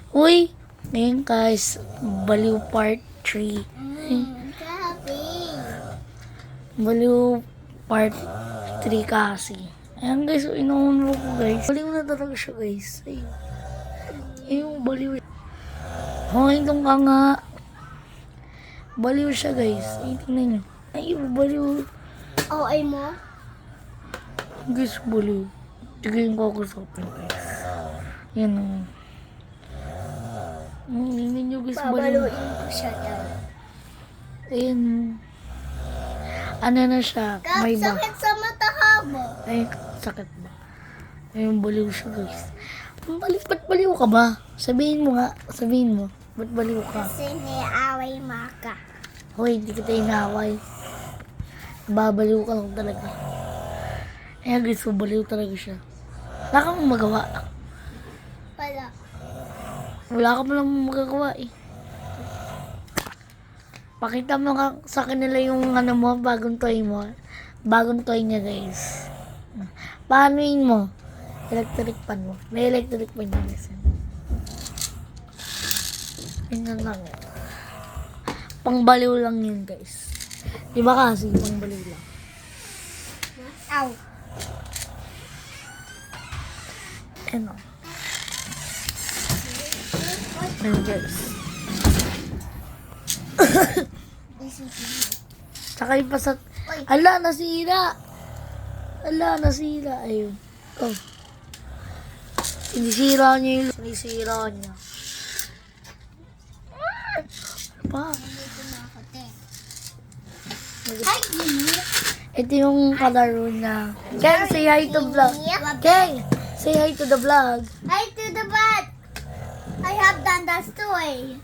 Uy, ngayon guys, Baliw Part 3. Baliw Part 3 kasi. Ayan guys, inuuno ko guys. Baliw na talaga siya guys. Ayun. Yung baliw. Okay lang ka nga. Baliw siya guys. Ay, tingnan nyo. Ay, baliw. Oh, ay mo? Guys, baliw. Tigay ko ako sa akin guys. Yan o. Tingnan nyo guys, baliw. Babaluin ko siya dyan. Ayan. Ano na siya? May ba? Sakit sa mata mo. Ay, sakit ba? Ayun, baliw siya guys. Ba't baliw ka ba? Sabihin mo nga. Sabihin mo. Ba't baliw ka? Kasi niaway maka. Hoy, hindi kita inaway. Babaliw ka lang talaga. Ayan guys, baliw talaga siya. Wala kang magawa. Wala. Wala ka palang magagawa eh. Pakita mo nga sa kanila yung ano mo, bagong toy mo. Bagong toy niya guys. Paanoin mo? Electric pan mo. May electric pan niya guys. Tingnan lang. Pangbaliw lang yun guys. Diba kasi pangbaliw lang. Ow. Ano? Ayun guys. Sakay pa sa... Ala, nasira! Ala, nasira. Ayun. Oh. Sinisira niya yung... Sinisira niya. Pa. Hi, Ito yung kalaro niya. Ken, say hi to vlog. Ken, say hi to the vlog. Hi to the bed. I have done that toy.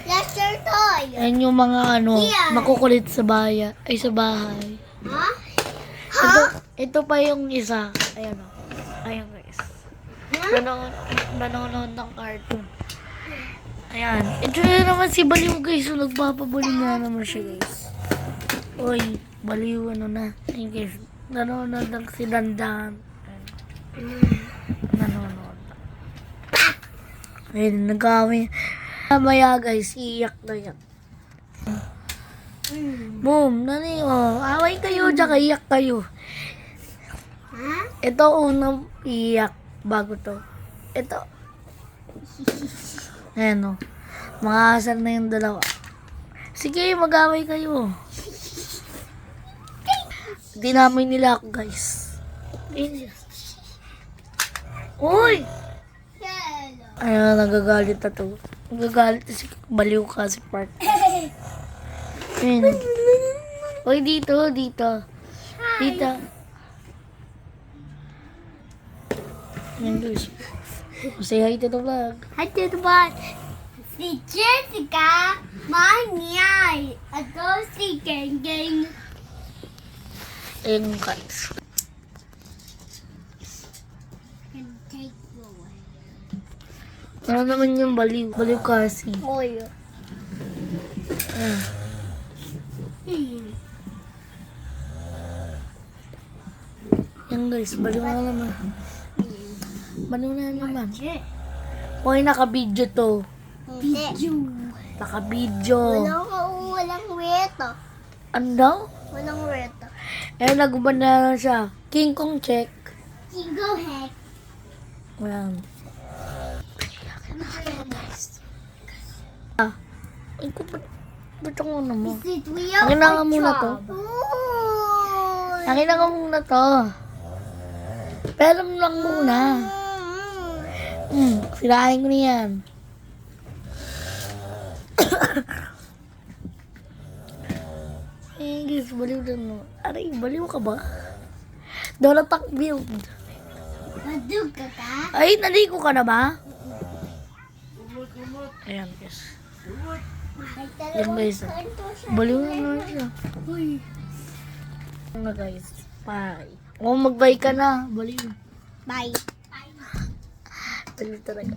That's your toy. Ayan yung mga ano, Here. makukulit sa bahay. Ay, sa bahay. Huh? Ito pa yung isa. Ayan o. Ayan guys. Nanonood ng cartoon. Ayan. Ito na naman si Baliw guys. So, nagpapabaliw na naman siya guys. Uy, Baliw ano na. Ayan guys. Nanonood ng si Dandan. Nanonood. Ayun, nag-away. Mamaya guys, iiyak na yan. Boom, nani oh. Away kayo, tsaka iyak kayo. Huh? Ito unang iyak bago to. Ito. Ayan o. Mga asal na yung dalawa. Sige, mag-away kayo. Dinamay nila ako guys. Uy! Hello. Ayan, nagagalit na to. Nagagalit na si Baliw kasi part. Ayan. Uy, dito, dito. Dito. Ayan guys. Say hi to the vlog. Hi to the bed. Si Jessica, manyay. Ato si Geng. Ayan guys. Can take away. Ano naman yung Baliw? Baliw kasi. Oil. Ayan. Ayan guys, Baliw na naman. Baliw na naman. Uy, naka-video to. Video. Naka-video. Walang weto. Ano daw? Walang weto. Eh, naguban na lang siya. King Kong check. Go heck. Ayan. Ah. Ay, ba't ang ano mo? Is it real Akin na or nga muna to. job? Ooh. Akin na nga muna to. Pero lang muna. Sirahin ko na yan. Eh, guys, baliw na no. Aray, baliw ka ba? Dolatak build. Madug ka ka? Ay, naligo ka na ba? Ayan, guys. Yan, guys. Baliw na naman siya. Uy. Ano, guys? Bye. O, mag-bye ka na. Baliw. Bye. Baliw talaga.